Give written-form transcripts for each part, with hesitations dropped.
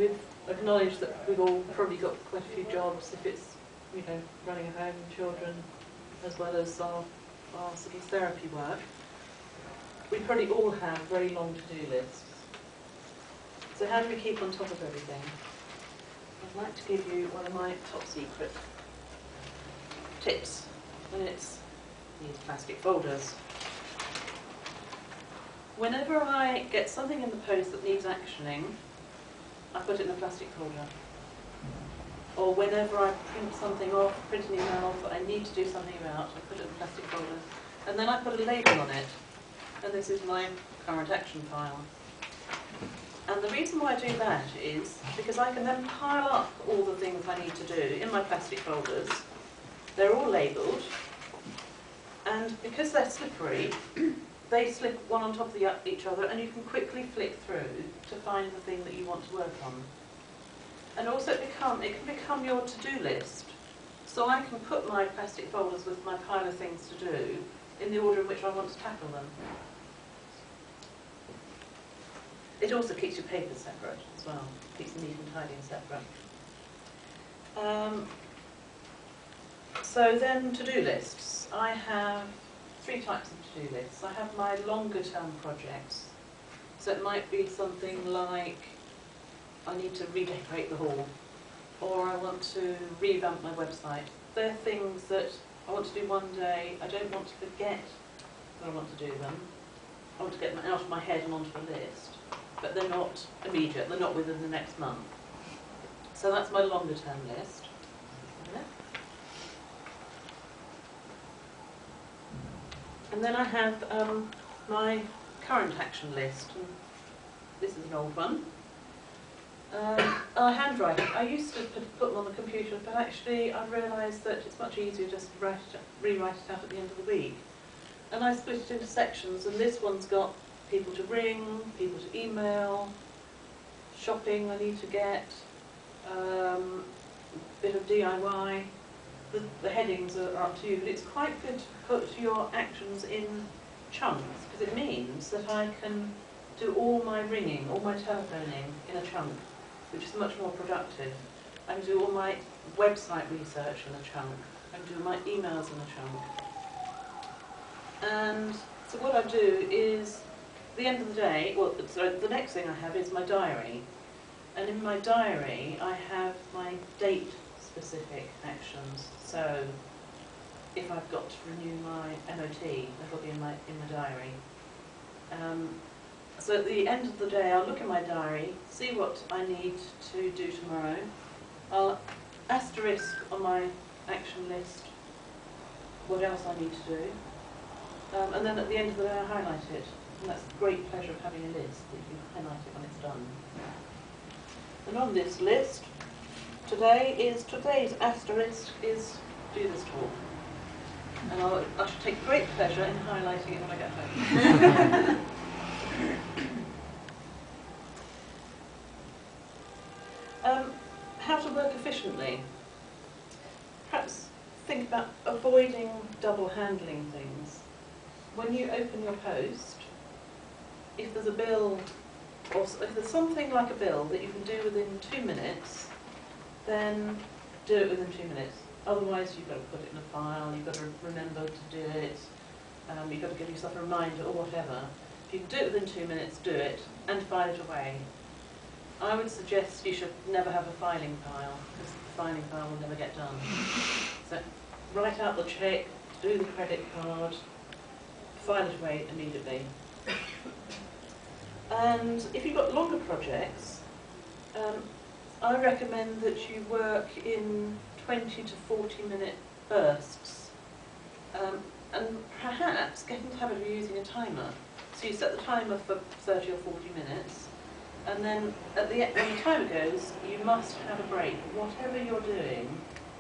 we've acknowledged that we've all probably got quite a few jobs, if it's, you know, running a home, children, as well as our sort of therapy work. We probably all have very long to-do lists. So how do we keep on top of everything? I'd like to give you one of my top secret tips, and it's these plastic folders. Whenever I get something in the post that needs actioning, I put it in a plastic folder. Or whenever I print something off, print an email off that I need to do something about, I put it in a plastic folder. And then I put a label on it. And this is my current action file. And the reason why I do that is because I can then pile up all the things I need to do in my plastic folders. They're all labelled. And because they're slippery, they slip one on top of each other, and you can quickly flick through to find the thing that you want to work on. And also it can become your to-do list. So I can put my plastic folders with my pile of things to do in the order in which I want to tackle them. It also keeps your papers separate as well. Keeps them neat and tidy and separate. So then to-do lists. I have 3 types of to-do lists. I have my longer term projects. So it might be something like I need to redecorate the hall, or I want to revamp my website. They're things that I want to do one day. I don't want to forget that I want to do them. I want to get them out of my head and onto a list, but they're not immediate. They're not within the next month. So that's my longer term list. And then I have my current action list. And this is an old one. Handwriting. I used to put them on the computer, but actually I've realised that it's much easier just to rewrite it out at the end of the week. And I split it into sections, and this one's got people to ring, people to email, shopping I need to get, bit of DIY. The headings are up to you, but it's quite good to put your actions in chunks, because it means that I can do all my ringing, all my telephoning in a chunk, which is much more productive. I can do all my website research in a chunk. I can do my emails in a chunk. And so what I do is, at the end of the day, well, so the next thing I have is my diary. And in my diary, I have my date-specific actions. So if I've got to renew my MOT, that'll be in my diary. So at the end of the day, I'll look in my diary, see what I need to do tomorrow. I'll asterisk on my action list what else I need to do. And then at the end of the day, I highlight it. And that's the great pleasure of having a list, that you can highlight it when it's done. And on this list, today's asterisk is do this talk. And I should take great pleasure in highlighting it when I get home. How to work efficiently. Perhaps think about avoiding double handling things. When you open your post, if there's a bill, or if there's something like a bill that you can do within 2 minutes, then do it within 2 minutes. Otherwise, you've got to put it in a file, you've got to remember to do it, you've got to give yourself a reminder or whatever. If you can do it within 2 minutes, do it, and file it away. I would suggest you should never have a filing pile, because the filing pile will never get done. So write out the cheque, do the credit card, file it away immediately. And if you've got longer projects, I recommend that you work in 20 to 40 minute bursts. And perhaps get into the habit of using a timer. So you set the timer for 30 or 40 minutes, and then at the end, when the timer goes, you must have a break. Whatever you're doing,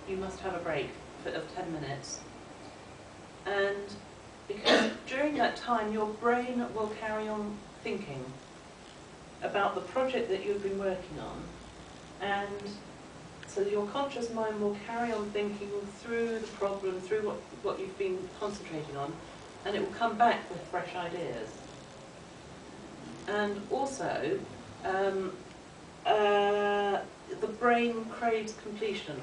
you must have a break of 10 minutes. And because during that time, your brain will carry on thinking about the project that you've been working on, and so your conscious mind will carry on thinking through the problem, through what you've been concentrating on, and it will come back with fresh ideas. And also, the brain craves completion.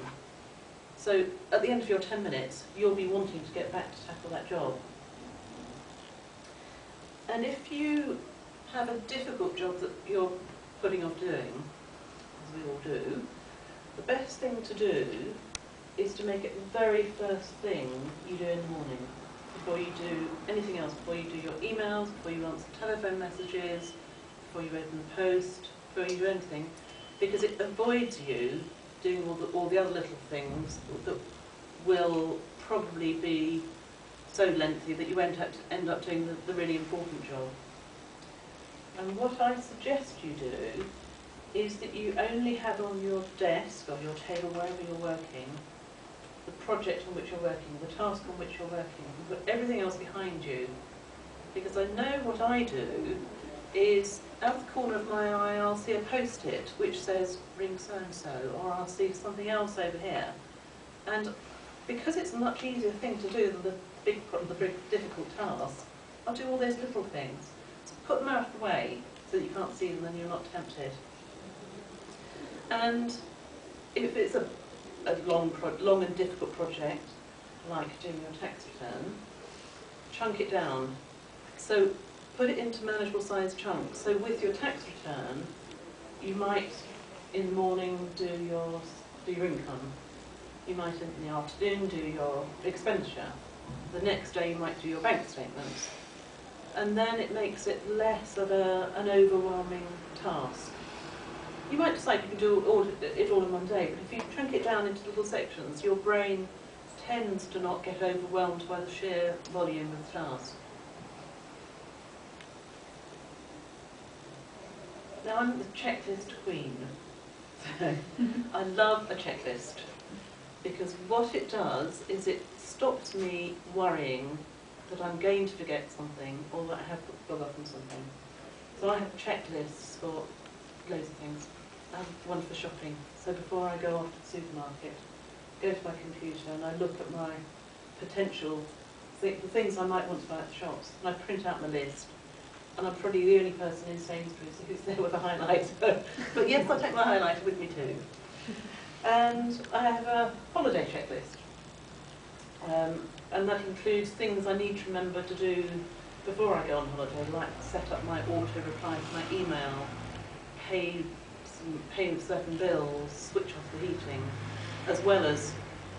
So at the end of your 10 minutes, you'll be wanting to get back to tackle that job. And if you have a difficult job that you're putting off doing, as we all do, the best thing to do is to make it the very first thing you do in the morning, before you do anything else, before you do your emails, before you answer telephone messages, before you open the post, before you do anything, because it avoids you doing all the other little things that will probably be so lengthy that you end up doing the really important job. And what I suggest you do is that you only have on your desk or your table, wherever you're working, the project on which you're working, the task on which you're working, and put everything else behind you. Because I know what I do is, out of the corner of my eye, I'll see a post-it which says, ring so-and-so, or I'll see something else over here. And because it's a much easier thing to do than the big difficult task, I'll do all those little things. So put them out of the way so that you can't see them and you're not tempted. And if it's a long and difficult project, like doing your tax return, chunk it down. So put it into manageable size chunks. So with your tax return, you might in the morning do your income. You might in the afternoon do your expenditure. The next day you might do your bank statements. And then it makes it less of an overwhelming task. You might decide you can do it all in one day, but if you chunk it down into little sections, your brain tends to not get overwhelmed by the sheer volume of the task. Now I'm the checklist queen. So I love a checklist, because what it does is it stops me worrying that I'm going to forget something or that I have forgotten something. So I have checklists for loads of things. I have one for shopping. So before I go off to the supermarket, go to my computer and I look at my potential, the things I might want to buy at the shops, and I print out my list. And I'm probably the only person in Sainsbury's who's there with a highlighter. But yes, I take my highlighter with me too. And I have a holiday checklist. And that includes things I need to remember to do before I go on holiday, like set up my auto-reply to my email, pay certain bills, switch off the heating, as well as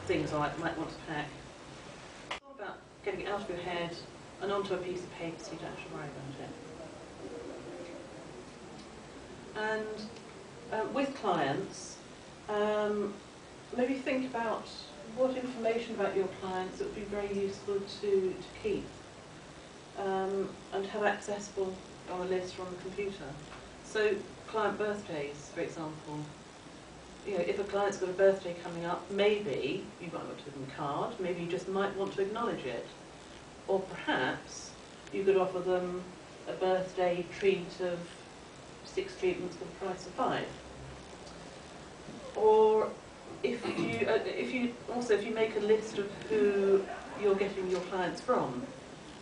things I might want to pack. It's all about getting it out of your head and onto a piece of paper so you don't have to worry about it. And with clients, maybe think about what information about your clients it would be very useful to keep and have accessible on a list or on the computer. So client birthdays, for example. You know, if a client's got a birthday coming up, maybe you might want to give them a card, maybe you just might want to acknowledge it. Or perhaps you could offer them a birthday treat of 6 treatments for the price of 5. Or if you make a list of who you're getting your clients from,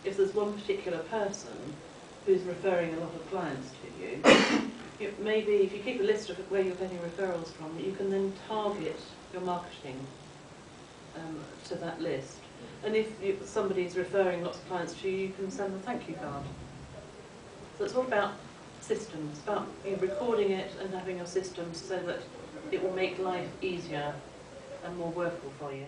if there's one particular person who's referring a lot of clients to you, maybe if you keep a list of where you're getting referrals from, you can then target your marketing to that list. And if somebody's referring lots of clients to you, you can send them a thank you card. So it's all about systems, about recording it and having your systems so that it will make life easier and more workable for you.